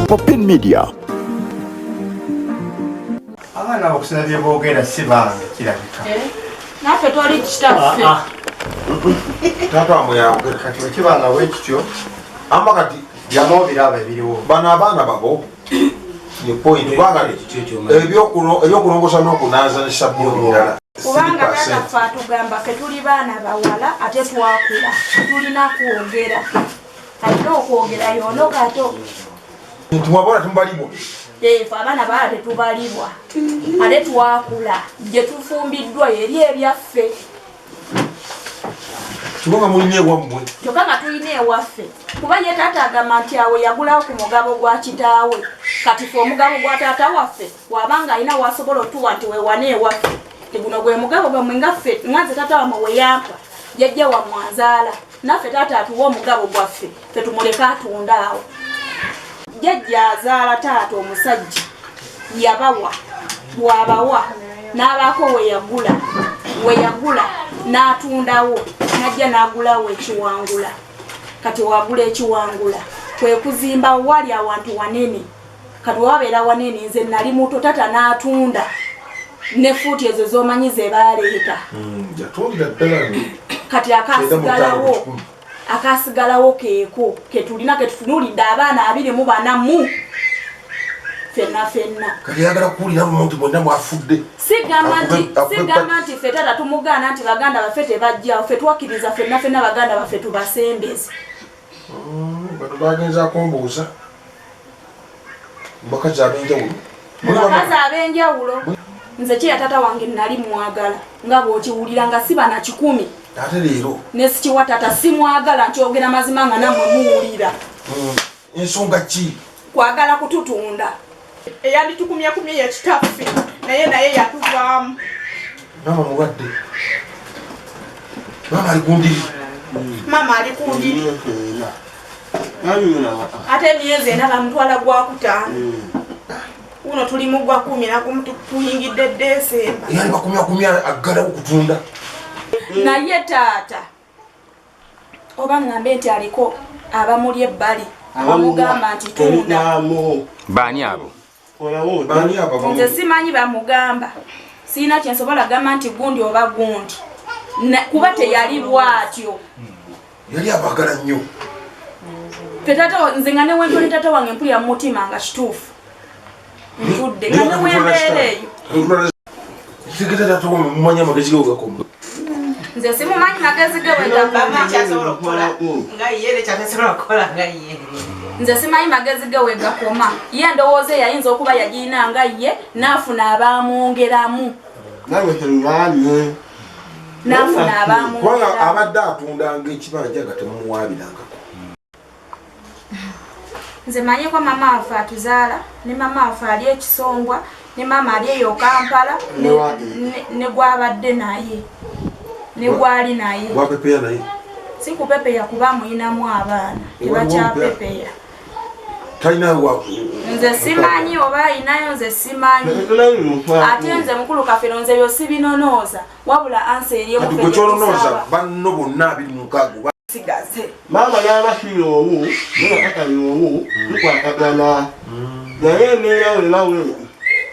Popin Media. Abaana okusina bye boogera si bange kirabika. Naffe twali kitaffe. Taata wamwe yawogera kati wekibanga bwekityo amba kati byamu biraba ebiriwo. Bano abaana babo ye point kubanga ebyokulongosa n'okunaaza ne sabbiyo birala. Kubanga taata atugamba ke tuli baana bawala ate twakula tulina kwogera. Alina okwogera yono kato. Tumwabona tumbalibwa. Abaana bawala tetubalibwa. Ate twakula gye tufumbiddwa eri ebyaffe. Kyokka mulina ewammwe. Kyokka nga tulina ewaffe. Kuba ye taata agamba nti awe yagulawo ku mugabo gwa kitaawe. Kati fe omugabo gwa taata waffe wabanga alina wasobola otuwa nti wewane ewaffe. Guno gwe mugabo gwammwe nga ffe nganze taata wamwe we yampa jjajja wa mwanzaala. Naffe taata atuwa omugabo gwaffe ffe tumuleka atunda awo. Jjajja azaala taata omusajja yabawa bw'abawa n'abaako we yagula n'atundawo n'ajja n'agulawo ekiwangula. Kati wagula ekiwangula kwe kuzimba wali awantu wanene. Kati wabeera wanene nze nali muto taata n'atunda ne fuuti ezo z'omanyi ze baaleeta. Kati akasigalawo keeko ketulina ketutunulidde abaana 24 fenna. Kati yagala kuwulira omuntu bonna mwafudde. Sigamba nti ffe taata tumugaana nti baganda baffe tebajjawo ffe twakkiriza fenna baganda baffe tubasembeze. Bano bagenzaako mbuuza bakazi ab'enjawulo. Bakazi ab'enjawulo. Nze kyeya taata wange nali mwagala nga bw'okiwulira nga si bana 10. Ate leero ne sikiwa taata simwagala nkyogera mazima nga nammwe muwulira. Ensonga ki? Kwagala kututunda. Eyanditukumyakumye ye kitaffe naye yatuvaamu. Maama mulwadde. Maama ali kundiri. Maama ali kundiri. Ate myezi ena bamutwala gwa 5. Uno tuli mu gwa 10 tuyingidde Desemba. Yani bakumya aggalawo kutunda. Naye taata oba ngambe nti aliko abamuli ebbali abamugamba nti tunda. Baani abo? Nze simanyi bamugamba. Siina kyensobola gamba nti gundi oba gundi. Kuba teyali bwatyo. Yali abagala nnyo. Taata nze nga newentole taata wange mpulira mu mutima nga kituufu. Ntudde nga newembeera eyo. Kigenda taata wange mumanya amagezi ge gakoma. Nze simumanyi magezi ge nze simanyi magezi ge we gakoma. Ye ndowooza yayinza okuba yagirina nga ye n'afuna abaamwongeramu. Kubanga abadde atundanga ekibanja nga temumuwaabirangako. Nze manyiko mama waffe atuzaala ne mama waffe ali ekisongwa ne mama ali eyo Kampala ne gwabadde naye. Ne gwali naye. Wapepeya naye. Si kupepeya kuba muyinamu abaana. Tebakyapepeya. Talina wa. Nze simanyi oba ayinayo nze simanyi. Ate nze mukulu kafero nze byo sibinonooza. Wabula ansi eri emu fenye kusaba. Banno bonna 26 sigaze. Mama yana filo omu, nina kaka yomu, tukwatagana. Naye neera we nawe.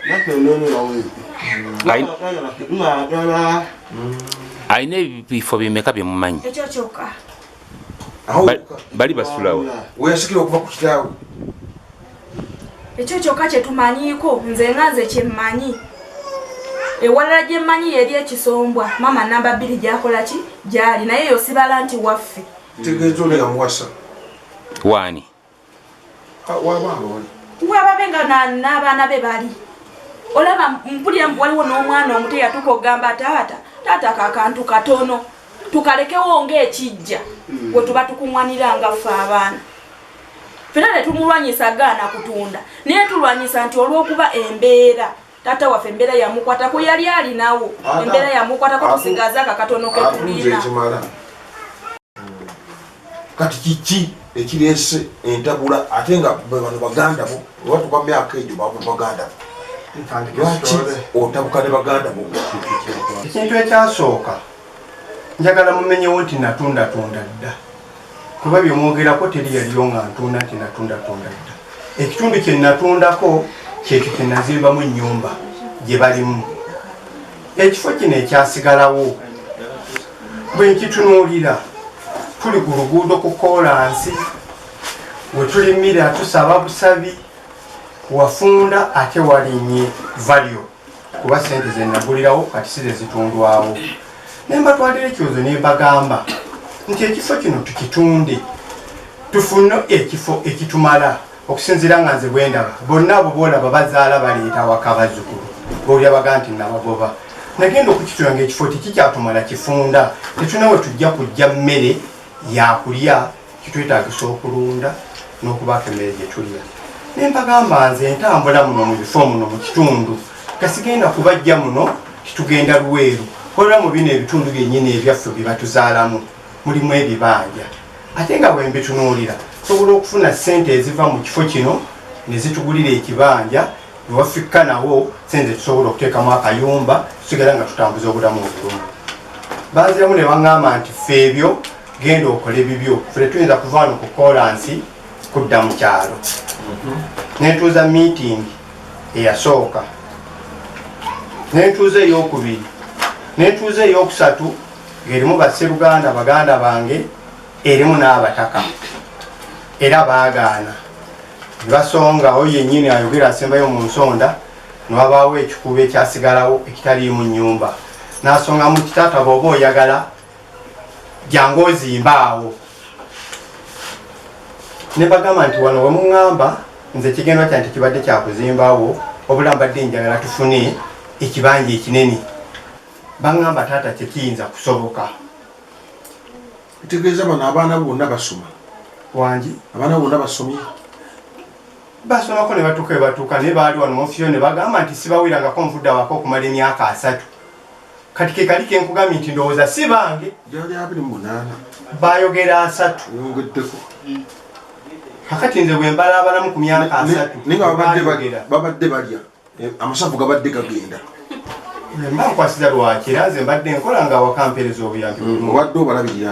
Nakenene nawe. Alina ebifo bimeka bye mumanyi? Ekyo kyokka. Bali basulawo. Weyasikira okuva ku kitaawe. Ekyo kyokka kye tumanyiiko nze nga nze kye mmanyi. Ewalala gye mmanyi yeri ekisombwa mama namba 2 gyakola ki gyali naye yo sibala nti waffe. Tegeeza ole yamuwasa. Waani? Wababenga n'abaana be bali. Olaba mpulira waliwo n'omwana omuto yatuka ogamba taata kakantu katono tukalekewo ng'ekijja bwe tuba tukuŋŋwaniranga ffe abaana. Fena tetumulwanyisa gaana kutunda naye tulwanyisa nti olw'okuba embeera taata waffe embeera yamukwatako yali alinawo embeera yamukwatako tusigaza akakatono ke tulina. Kati kiki ekireese entabula ate nga bano baganda bo oba tuba myaka egyo baganda bo. Lwaki otabuka ne baganda bo? Ekintu ekyasooka njagala mumenyewo nti natunda dda kuba byemwogerako teri yaliyo nga ntunda nti natunda ekitundu kye natundako kyekyo kye nazimbamu ennyumba gye balimu. Ekifo kino ekyasigalawo bwe nkitunuulira tuli ku luguudo ku koolansi we tulimira tusaba busabi wafunda ate walinnye valyo kuba sente ze nagulirawo kati si ze zitundwawo. Ne mbatwalira ekyozo ne mbagamba nti ekifo kino tukitunde tufune ekifo ekitumala okusinziira nga nze bwe ndaba bonna abo boolaba bazaala baleeta waka bazzukulu boolya baga nti nabagoba nagenda okukitula ngaekifo tekikyatumala kifunda tetunawe tujja kujja mmere yakulya kitwetaagisa okulunda n'okubaako emmere gye tulya. Ne mbagamba nze entambula muno mu bifo muno mu kitundu kasigenda kubajja muno titugenda Luweero olwa mu bino ebitundu byennyini ebyaffe bye batuzaalamu mulimu ebibanja ate nga bwe mbitunuulira sobola okufuna ssente eziva mu kifo kino ne zitugulira ekibanja newafikka nawo sente tusobola okuteekamu akayumba tusigala nga tutambuza obulamu obulungi. Baaziramu ne baŋŋamba nti ffe ebyo genda okole bibyo ffe tuyinza kuva wano ku koolansi kudda mu kyalo. Nentuuza meeting eyasooka nentuuza eyokubiri nentuuza eyokusatu ng'erimu basseruganda baganda bange erimu n'abataka era baagaana basongawo yennyini ayogera asembayo mu nsonda newabaawo ekikuubo ekyasigalawo ekitaliimu nnyumba n'asonga mu kitata bw'oba oyagala jangu ozimbaawo. Ne bagamba nti wano we muŋŋamba nze kigendwa kyanti kibadde kyakuzimbawo obula mbadde njagala tufune ekibanja ekinene. Baŋŋamba taata tekiyinza kusoboka. Kitegeeza bano abaana bonna basoma Wangi abaana bonna basomye basomako ne batuuka we batuuka naye baali wano mufiyo ne bagamba nti sibawirangako omuvudde wako okumala emyaka 3 kati ke kali kenkugambye nti ndowooza si bange gyali 28 bayogera 3 yongeddeko kakati nze bwe mbala abalamu ku myaka 3 naye nga babadde balya amasavu gabadde gagenda mba nkwasiza lwakira nze mbadde nkola nga wakampereza obuyambi obadde obalabirira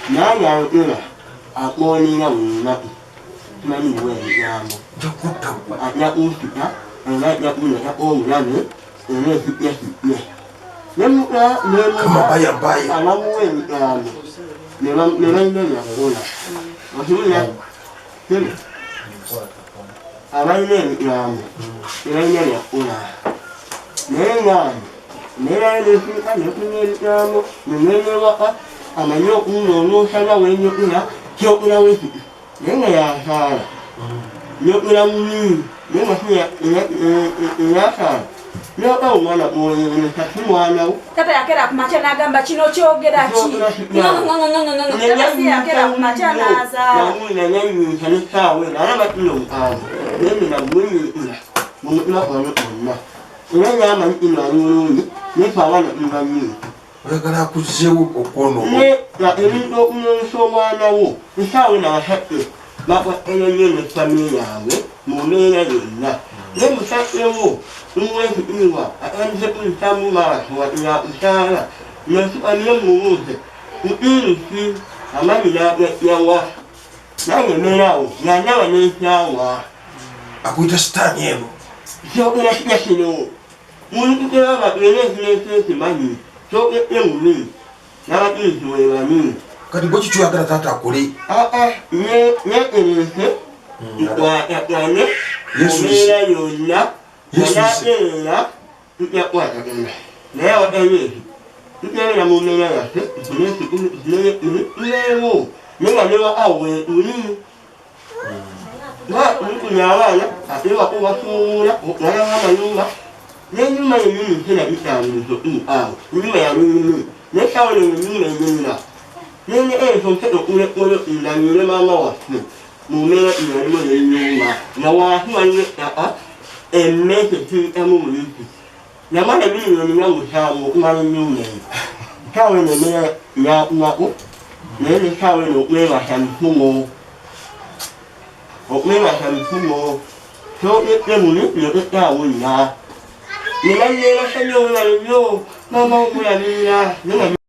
naye ayogera akoonera mu nnaku tumanyiwe ebigambo ajja kunsika era ajja kuneka omulabe era ekipya kipya abamuwa ebigambo ne balina byakukola okiwulira abalina ebigambo ne balina byakukola naye ngambo neerayo nesika nekunya ebigambo nenenewaka amanyi okunoonyoosaga wenyokera kyokera wekiti naye nga yasaala nyokera munyini naye nga yasaala nyoka omwana oyoyonesa si mwanawo tata yakera kumakya n'agamba kino kyogera ki tata si yakera kumakya n'azaala nanyanyinsa nesaawe nalaba kino mukambo naye ngena gwenyekera mumutima kwano onna era nyamanyi ino ali bulungi nefe abaana mbanyini oyagala akuzeewo okwonoona ebintu okunyonyesa omwana wo esaawe nabasattu bakwatayonyo ne famiye yaabwe mu mbeera yonna naye musattewo umuwekitiibwa atandise kuyitamu maaso yakusaala nesukamye mumuuze mutirisi amanyi yawa nange mbeerawo yandaba nenkyawa akuyita sitaani eno kyogera kija kino muntu teraba era ekineeseesimanyi kyogedde mumi n'abatirisi webanyi kati gwe kikyuyagala taata akole neerese nkwatagane mubeera yonna anateera njakwatagana naye awatayesi tuteerera mu mbeera yaffe tuleewo naye nga neba awe uli nkunya abaana ate bakubasuubula okulaba amayumba n'enyumba yennyini nsena bitambulizo awo enyumba yaluyini nesaawo nenyumba enyumira nene eso mpeto kulekola ndanyire maama waffe mu mbeera yalimu n'enyumba nga wansi waliwo ettaka emmese tuyitamu mulisi namala miliyoni nga 7 okumala ennyumba eyo saawe nembeera yakuwako naye nesaawe eno okwebasa mifumo okwebasa mifumo kyogedde muli yotettaawo nna nebanneebasabye obulalo byo mama okulabirira